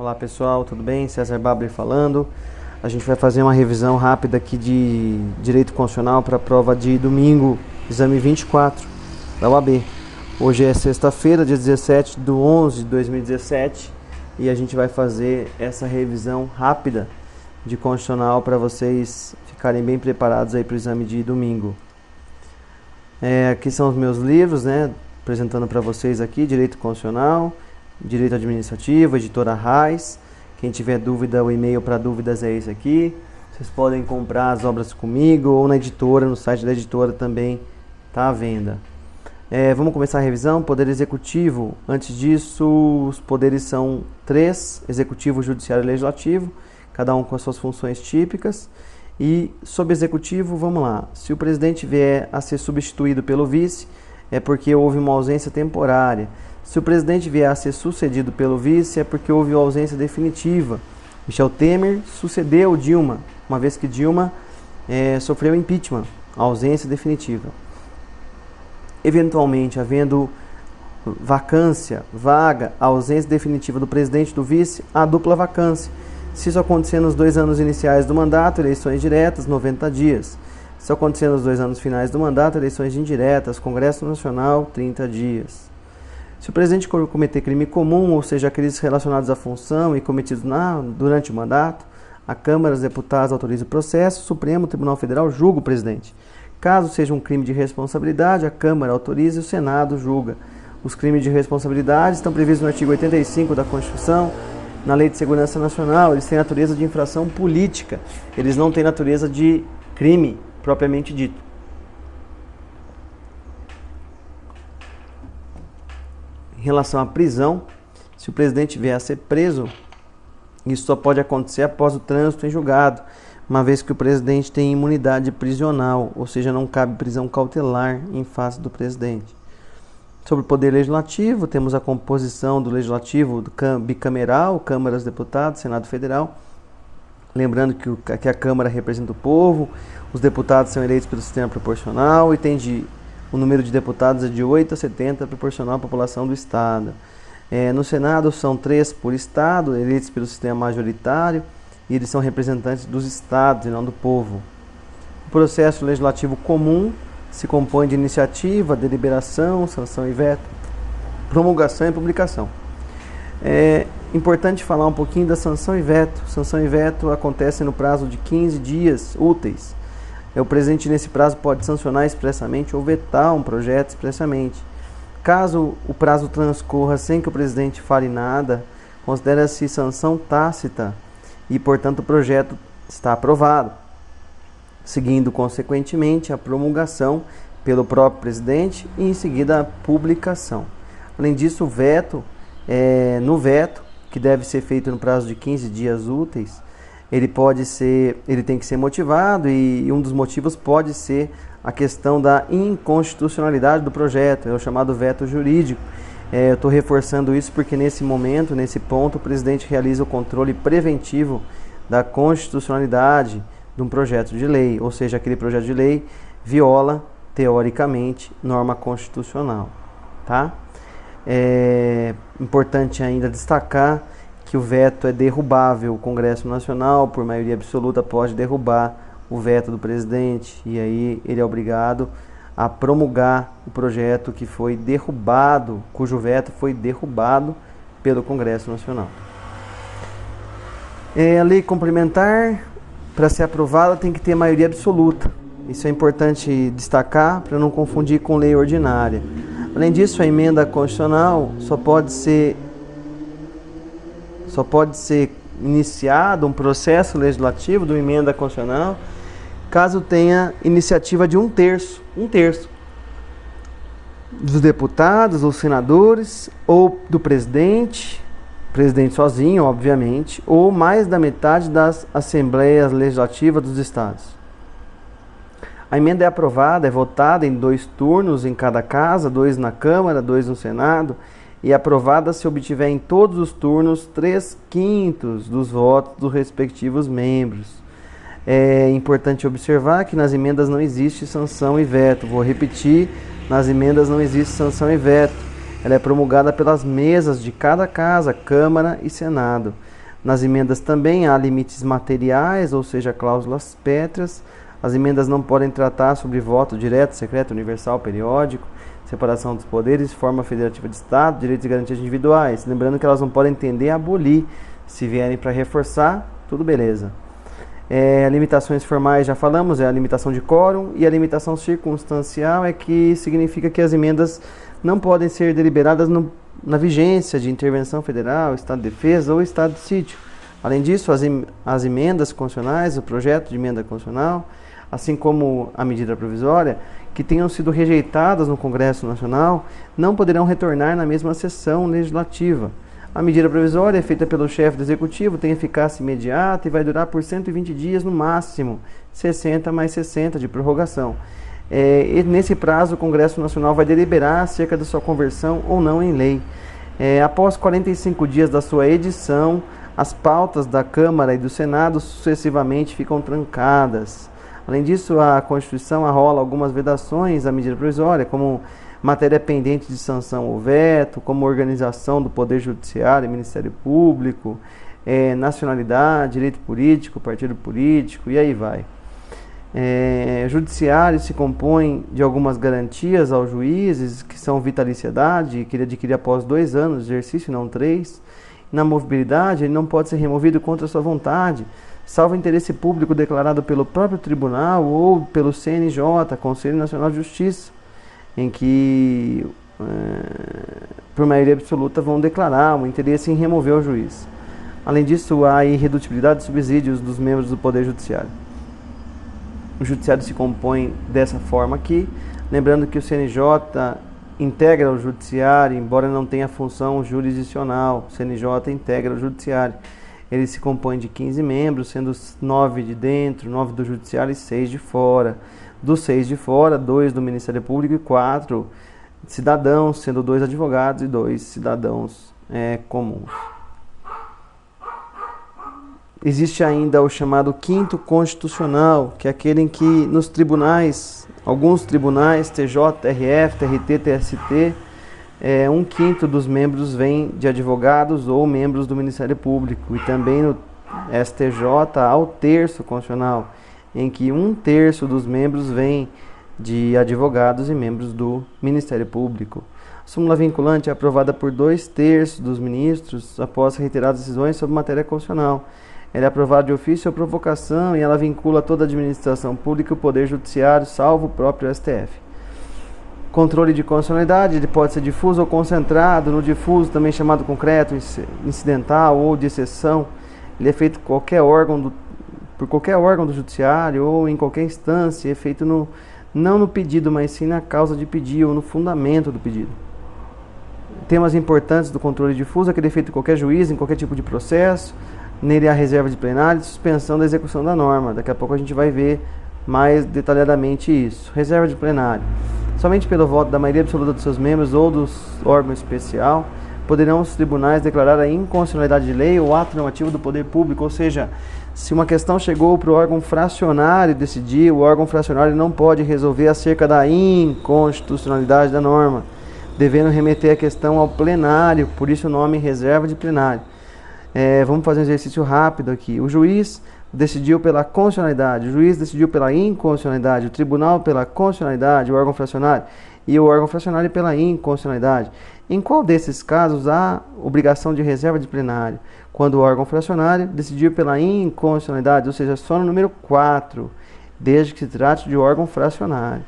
Olá pessoal, tudo bem? César Babler falando. A gente vai fazer uma revisão rápida aqui de Direito Constitucional para a prova de domingo, exame 24 da UAB. Hoje é sexta-feira, dia 17/11/2017 e a gente vai fazer essa revisão rápida de Constitucional para vocês ficarem bem preparados aí para o exame de domingo. Aqui são os meus livros, né? Apresentando para vocês aqui, Direito Constitucional, Direito Administrativo, Editora Reis. Quem tiver dúvida, o e-mail para dúvidas é esse aqui. Vocês podem comprar as obras comigo ou na editora, no site da editora também está à venda. Vamos começar a revisão. Poder Executivo. Antes disso, os poderes são 3, Executivo, Judiciário e Legislativo, cada um com as suas funções típicas. E sobre Executivo, vamos lá. Se o presidente vier a ser substituído pelo vice, é porque houve uma ausência temporária. Se o presidente vier a ser sucedido pelo vice, é porque houve uma ausência definitiva. Michel Temer sucedeu Dilma, uma vez que Dilma sofreu impeachment, ausência definitiva. Eventualmente, havendo vacância, vaga, ausência definitiva do presidente e do vice, há dupla vacância. Se isso acontecer nos 2 anos iniciais do mandato, eleições diretas, 90 dias. Se acontecer nos 2 anos finais do mandato, eleições indiretas, Congresso Nacional, 30 dias. Se o presidente cometer crime comum, ou seja, crimes relacionados à função e cometidos durante o mandato, a Câmara dos Deputados autoriza o processo, o Supremo Tribunal Federal julga o presidente. Caso seja um crime de responsabilidade, a Câmara autoriza e o Senado julga. Os crimes de responsabilidade estão previstos no artigo 85 da Constituição, na Lei de Segurança Nacional. Eles têm natureza de infração política, eles não têm natureza de crime propriamente dito. Em relação à prisão, se o presidente vier a ser preso, isso só pode acontecer após o trânsito em julgado, uma vez que o presidente tem imunidade prisional, ou seja, não cabe prisão cautelar em face do presidente. Sobre o Poder Legislativo, temos a composição do Legislativo bicameral, Câmara dos Deputados, Senado Federal. Lembrando que a Câmara representa o povo, os deputados são eleitos pelo sistema proporcional e o número de deputados é de 8 a 70, proporcional à população do Estado. No Senado são 3 por Estado, eleitos pelo sistema majoritário, e eles são representantes dos Estados e não do povo. O processo legislativo comum se compõe de iniciativa, deliberação, sanção e veto, promulgação e publicação. É importante falar um pouquinho da sanção e veto. Sanção e veto acontecem no prazo de 15 dias úteis. O presidente, nesse prazo, pode sancionar expressamente ou vetar um projeto expressamente. Caso o prazo transcorra sem que o presidente fale nada, considera-se sanção tácita e, portanto, o projeto está aprovado, seguindo, consequentemente, a promulgação pelo próprio presidente e, em seguida, a publicação. Além disso, o veto, que deve ser feito no prazo de 15 dias úteis, ele tem que ser motivado e um dos motivos pode ser a questão da inconstitucionalidade do projeto, é o chamado veto jurídico. Eu estou reforçando isso porque nesse momento, nesse ponto, o presidente realiza o controle preventivo da constitucionalidade de um projeto de lei, ou seja, aquele projeto de lei viola, teoricamente, norma constitucional. Tá? É importante ainda destacar que o veto é derrubável. O Congresso Nacional, por maioria absoluta, pode derrubar o veto do presidente e aí ele é obrigado a promulgar o projeto que foi derrubado, cujo veto foi derrubado pelo Congresso Nacional. A lei complementar, para ser aprovada, tem que ter maioria absoluta. Isso é importante destacar para não confundir com lei ordinária. Além disso, a emenda constitucional só pode ser iniciado um processo legislativo de uma emenda constitucional caso tenha iniciativa de um terço dos deputados ou senadores, ou do presidente sozinho, obviamente, ou mais da metade das assembleias legislativas dos estados. A emenda é aprovada, é votada em 2 turnos em cada casa, 2 na Câmara, 2 no Senado, e aprovada se obtiver em todos os turnos 3/5 dos votos dos respectivos membros. É importante observar que nas emendas não existe sanção e veto. Vou repetir, nas emendas não existe sanção e veto. Ela é promulgada pelas mesas de cada casa, Câmara e Senado. Nas emendas também há limites materiais, ou seja, cláusulas pétreas. As emendas não podem tratar sobre voto direto, secreto, universal, periódico, separação dos poderes, forma federativa de Estado, direitos e garantias individuais. Lembrando que elas não podem tender a abolir. Se vierem para reforçar, tudo beleza. Limitações formais já falamos, é a limitação de quórum, e a limitação circunstancial é que significa que as emendas não podem ser deliberadas na vigência de intervenção federal, estado de defesa ou estado de sítio. Além disso, as emendas constitucionais, o projeto de emenda constitucional, assim como a medida provisória, que tenham sido rejeitadas no Congresso Nacional, não poderão retornar na mesma sessão legislativa. A medida provisória é feita pelo chefe do Executivo, tem eficácia imediata e vai durar por 120 dias no máximo, 60 mais 60 de prorrogação. E nesse prazo, o Congresso Nacional vai deliberar acerca da sua conversão ou não em lei. Após 45 dias da sua edição, as pautas da Câmara e do Senado sucessivamente ficam trancadas. Além disso, a Constituição arrola algumas vedações à medida provisória, como matéria pendente de sanção ou veto, como organização do Poder Judiciário e Ministério Público, nacionalidade, direito político, partido político, e aí vai. Judiciário se compõe de algumas garantias aos juízes, que são vitaliciedade, que ele adquire após 2 anos de exercício, não 3. Na movibilidade, ele não pode ser removido contra sua vontade, salvo interesse público declarado pelo próprio tribunal ou pelo CNJ, Conselho Nacional de Justiça, em que, por maioria absoluta, vão declarar um interesse em remover o juiz. Além disso, há a irredutibilidade de subsídios dos membros do Poder Judiciário. O Judiciário se compõe dessa forma aqui, lembrando que o CNJ integra o Judiciário, embora não tenha função jurisdicional. O CNJ integra o Judiciário. Ele se compõe de 15 membros, sendo 9 de dentro, 9 do Judiciário e 6 de fora. Dos 6 de fora, 2 do Ministério Público e 4 cidadãos, sendo 2 advogados e 2 cidadãos comuns. Existe ainda o chamado quinto constitucional, que é aquele em que nos tribunais, alguns tribunais, TJ, TRF, TRT, TST, 1/5 dos membros vem de advogados ou membros do Ministério Público. E também no STJ há o terço constitucional, em que 1/3 dos membros vem de advogados e membros do Ministério Público. A súmula vinculante é aprovada por 2/3 dos ministros após reiteradas decisões sobre matéria constitucional. Ela é aprovada de ofício ou provocação e ela vincula toda a administração pública e o Poder Judiciário, salvo o próprio STF. Controle de constitucionalidade, ele pode ser difuso ou concentrado. No difuso, também chamado concreto, incidental ou de exceção, ele é feito por qualquer órgão do Judiciário ou em qualquer instância, é feito não no pedido, mas sim na causa de pedir ou no fundamento do pedido. Temas importantes do controle difuso é que ele é feito por qualquer juiz, em qualquer tipo de processo. Nele há reserva de plenário e suspensão da execução da norma. Daqui a pouco a gente vai ver mais detalhadamente isso. Reserva de plenário. Somente pelo voto da maioria absoluta dos seus membros ou dos órgãos especial poderão os tribunais declarar a inconstitucionalidade de lei ou ato normativo do poder público. Ou seja, se uma questão chegou para o órgão fracionário decidir, o órgão fracionário não pode resolver acerca da inconstitucionalidade da norma, devendo remeter a questão ao plenário, por isso o nome reserva de plenário. Vamos fazer um exercício rápido aqui. O juiz decidiu pela constitucionalidade, o juiz decidiu pela inconstitucionalidade, o tribunal pela constitucionalidade, o órgão fracionário, e o órgão fracionário pela inconstitucionalidade. Em qual desses casos há obrigação de reserva de plenário? Quando o órgão fracionário decidiu pela inconstitucionalidade, ou seja, só no número 4, desde que se trate de órgão fracionário.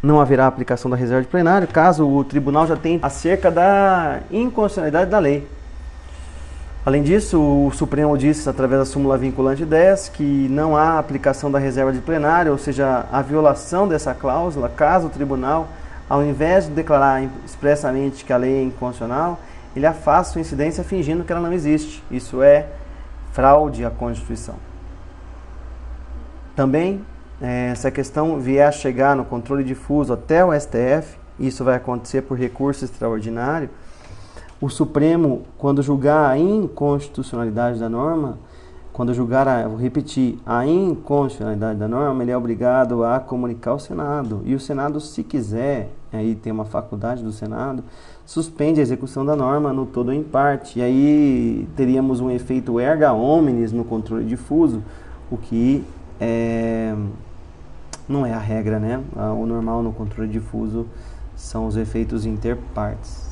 Não haverá aplicação da reserva de plenário caso o tribunal já tenha acerca da inconstitucionalidade da lei. Além disso, o Supremo disse, através da súmula vinculante 10, que não há aplicação da reserva de plenário, ou seja, a violação dessa cláusula, caso o tribunal, ao invés de declarar expressamente que a lei é inconstitucional, ele afasta sua incidência fingindo que ela não existe. Isso é fraude à Constituição. Também, se a questão vier a chegar no controle difuso até o STF, isso vai acontecer por recurso extraordinário, o Supremo, quando julgar a inconstitucionalidade da norma, vou repetir, a inconstitucionalidade da norma, ele é obrigado a comunicar ao Senado. E o Senado, se quiser, aí tem uma faculdade do Senado, suspende a execução da norma no todo ou em parte. E aí teríamos um efeito erga omnes no controle difuso, o que não é a regra, né? O normal no controle difuso são os efeitos interpartes.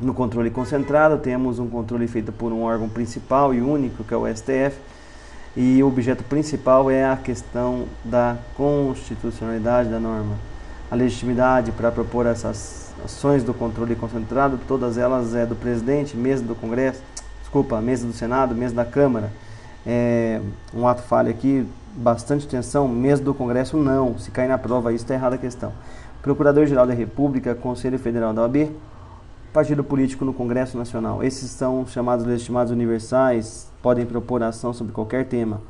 No controle concentrado, temos um controle feito por um órgão principal e único, que é o STF, e o objeto principal é a questão da constitucionalidade da norma. A legitimidade para propor essas ações do controle concentrado, todas elas é do presidente, mesa do Congresso, mesa do Senado, mesa da Câmara. Um ato falha aqui, bastante atenção, mesa do Congresso não, se cair na prova isso está errada a questão. Procurador-Geral da República, Conselho Federal da OAB, partido político no Congresso Nacional. Esses são chamados legitimados universais, podem propor ação sobre qualquer tema.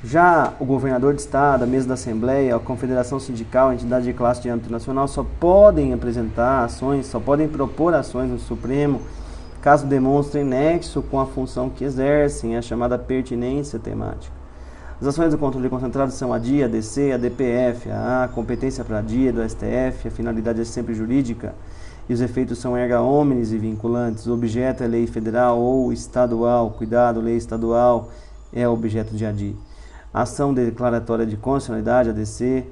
Já o governador de estado, a mesa da Assembleia, a confederação sindical, a entidade de classe de âmbito nacional só podem apresentar ações, só podem propor ações no Supremo, caso demonstrem nexo com a função que exercem, a chamada pertinência temática. As ações do controle concentrado são a DIA, a DC, a DPF, a competência para a DIA do STF, a finalidade é sempre jurídica, e os efeitos são erga omnes e vinculantes. O objeto é lei federal ou estadual. Cuidado, lei estadual é objeto de ADI. A ação declaratória de constitucionalidade, ADC,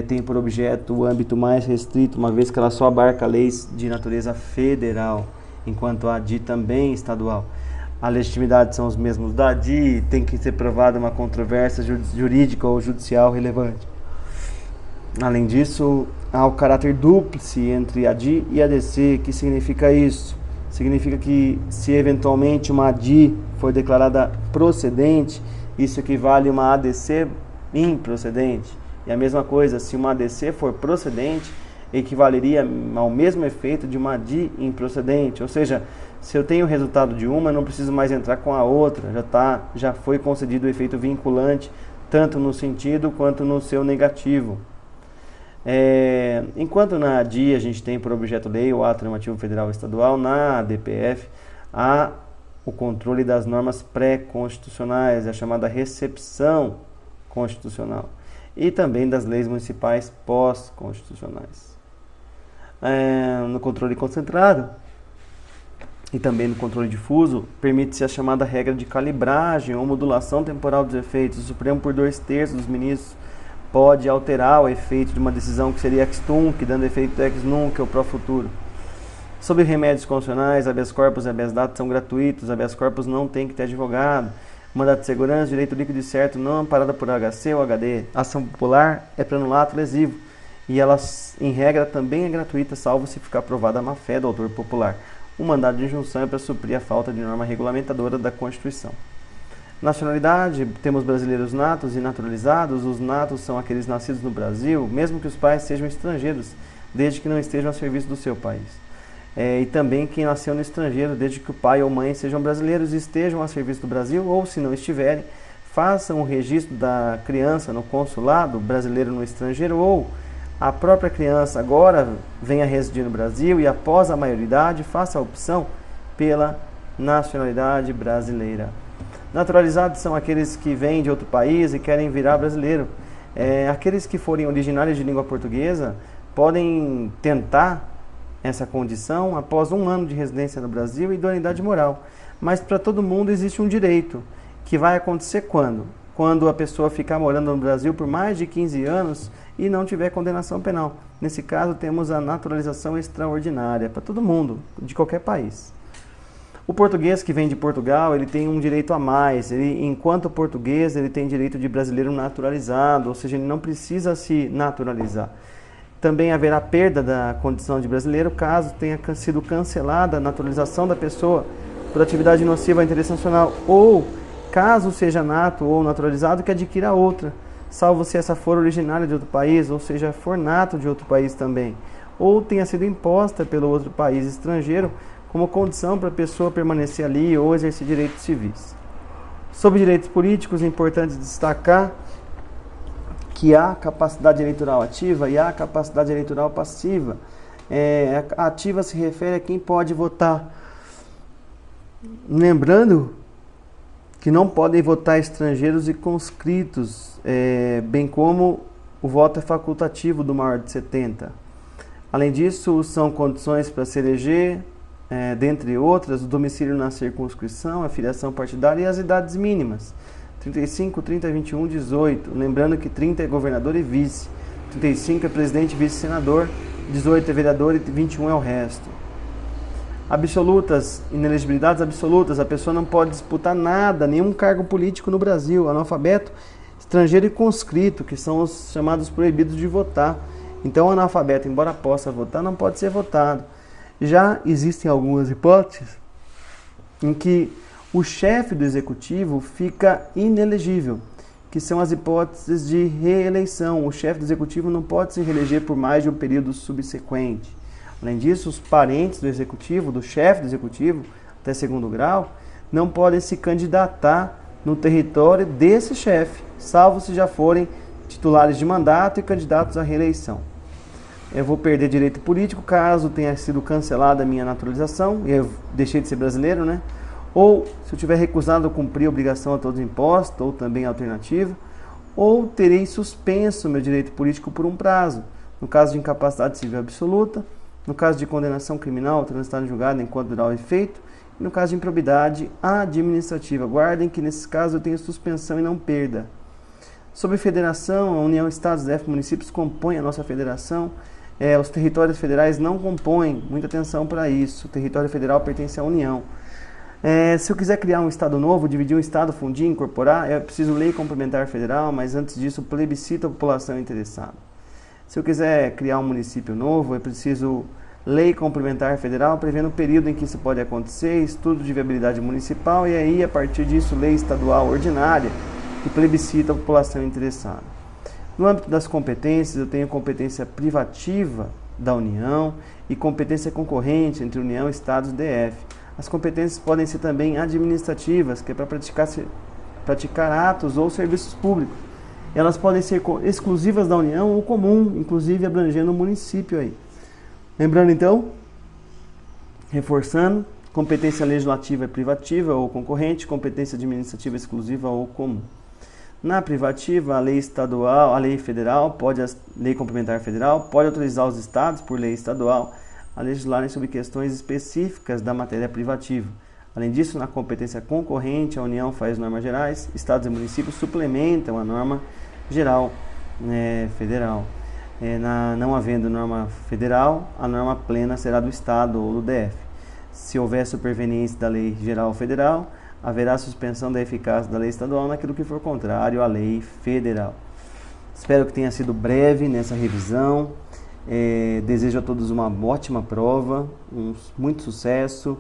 tem por objeto o âmbito mais restrito, uma vez que ela só abarca leis de natureza federal, enquanto a ADI também é estadual. A legitimidade são os mesmos da ADI, tem que ser provada uma controvérsia jurídica ou judicial relevante. Além disso, há o caráter dúplice entre ADI e ADC. Que significa isso? Significa que se eventualmente uma ADI for declarada procedente, isso equivale a uma ADC improcedente. E a mesma coisa, se uma ADC for procedente, equivaleria ao mesmo efeito de uma ADI improcedente. Ou seja, se eu tenho o resultado de uma, não preciso mais entrar com a outra. Já foi concedido o efeito vinculante, tanto no sentido quanto no seu negativo. Enquanto na ADI a gente tem por objeto lei ou ato normativo federal ou estadual, na DPF há o controle das normas pré-constitucionais, a chamada recepção constitucional, e também das leis municipais pós-constitucionais. No controle concentrado e também no controle difuso, permite-se a chamada regra de calibragem ou modulação temporal dos efeitos. O Supremo, por 2/3 dos ministros, pode alterar o efeito de uma decisão que seria ex tunc, dando efeito ex nunc ou pro futuro. Sobre remédios constitucionais, habeas corpus e habeas data são gratuitos, habeas corpus não tem que ter advogado. Mandato de segurança, direito líquido e certo, não amparada por HC ou HD. Ação popular é para anular ato lesivo, e ela, em regra, também é gratuita, salvo se ficar provada a má-fé do autor popular. O mandado de injunção é para suprir a falta de norma regulamentadora da Constituição. Nacionalidade, temos brasileiros natos e naturalizados. Os natos são aqueles nascidos no Brasil, mesmo que os pais sejam estrangeiros, desde que não estejam a serviço do seu país. E também quem nasceu no estrangeiro, desde que o pai ou mãe sejam brasileiros e estejam a serviço do Brasil, ou se não estiverem, façam o registro da criança no consulado brasileiro no estrangeiro, ou a própria criança agora venha residir no Brasil e após a maioridade faça a opção pela nacionalidade brasileira. Naturalizados são aqueles que vêm de outro país e querem virar brasileiro. Aqueles que forem originários de língua portuguesa podem tentar essa condição após 1 ano de residência no Brasil e idoneidade moral. Mas para todo mundo existe um direito, que vai acontecer quando? Quando a pessoa ficar morando no Brasil por mais de 15 anos e não tiver condenação penal. Nesse caso, temos a naturalização extraordinária para todo mundo, de qualquer país. O português que vem de Portugal, ele tem um direito a mais. Enquanto português, ele tem direito de brasileiro naturalizado, ou seja, ele não precisa se naturalizar. Também haverá perda da condição de brasileiro caso tenha sido cancelada a naturalização da pessoa por atividade nociva ao interesse nacional, ou caso seja nato ou naturalizado que adquira outra, salvo se essa for originária de outro país, ou seja, for nato de outro país também, ou tenha sido imposta pelo outro país estrangeiro como condição para a pessoa permanecer ali ou exercer direitos civis. Sobre direitos políticos, é importante destacar que há capacidade eleitoral ativa e há capacidade eleitoral passiva. A ativa se refere a quem pode votar. Lembrando que não podem votar estrangeiros e conscritos, bem como o voto é facultativo do maior de 70. Além disso, são condições para se eleger, dentre outras, o domicílio na circunscrição, a filiação partidária e as idades mínimas. 35, 30, 21, 18. Lembrando que 30 é governador e vice. 35 é presidente e vice-senador. 18 é vereador e 21 é o resto. Absolutas, inelegibilidades absolutas. A pessoa não pode disputar nada, nenhum cargo político no Brasil. Analfabeto, estrangeiro e conscrito, que são os chamados proibidos de votar. Então, o analfabeto, embora possa votar, não pode ser votado. Já existem algumas hipóteses em que o chefe do executivo fica inelegível, que são as hipóteses de reeleição. O chefe do executivo não pode se reeleger por mais de um período subsequente. Além disso, os parentes do executivo, do chefe do executivo, até segundo grau, não podem se candidatar no território desse chefe, salvo se já forem titulares de mandato e candidatos à reeleição. Eu vou perder direito político caso tenha sido cancelada a minha naturalização, e eu deixei de ser brasileiro, né? Ou se eu tiver recusado a cumprir a obrigação a todos os impostos, ou também alternativa, ou terei suspenso meu direito político por um prazo, no caso de incapacidade civil absoluta, no caso de condenação criminal transitada em julgado enquanto durar o efeito, e no caso de improbidade administrativa. Guardem que nesses casos eu tenho suspensão e não perda. Sobre federação, a União, Estados, DF, municípios compõem a nossa federação. Os territórios federais não compõem, muita atenção para isso. O território federal pertence à União. Se eu quiser criar um estado novo, dividir um estado, fundir, incorporar, é preciso lei complementar federal, mas antes disso plebiscito a população interessada. Se eu quiser criar um município novo, é preciso lei complementar federal, prevendo o período em que isso pode acontecer, estudo de viabilidade municipal e aí, a partir disso, lei estadual ordinária que plebiscita a população interessada. No âmbito das competências, eu tenho competência privativa da União e competência concorrente entre União, Estados e DF. As competências podem ser também administrativas, que é para praticar atos ou serviços públicos. Elas podem ser exclusivas da União ou comum, inclusive abrangendo o município aí. Lembrando então, reforçando, competência legislativa é privativa ou concorrente, competência administrativa exclusiva ou comum. Na privativa, a lei estadual, a lei federal, lei complementar federal, pode autorizar os estados, por lei estadual, a legislarem sobre questões específicas da matéria privativa. Além disso, na competência concorrente, a União faz normas gerais, estados e municípios suplementam a norma geral federal. Não havendo norma federal, a norma plena será do estado ou do DF. Se houver superveniência da lei geral federal, haverá suspensão da eficácia da lei estadual naquilo que for contrário à lei federal. Espero que tenha sido breve nessa revisão. Desejo a todos uma ótima prova, muito sucesso.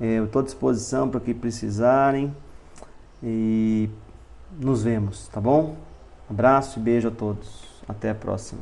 Eu estou à disposição para o que precisarem e nos vemos, tá bom? Abraço e beijo a todos. Até a próxima.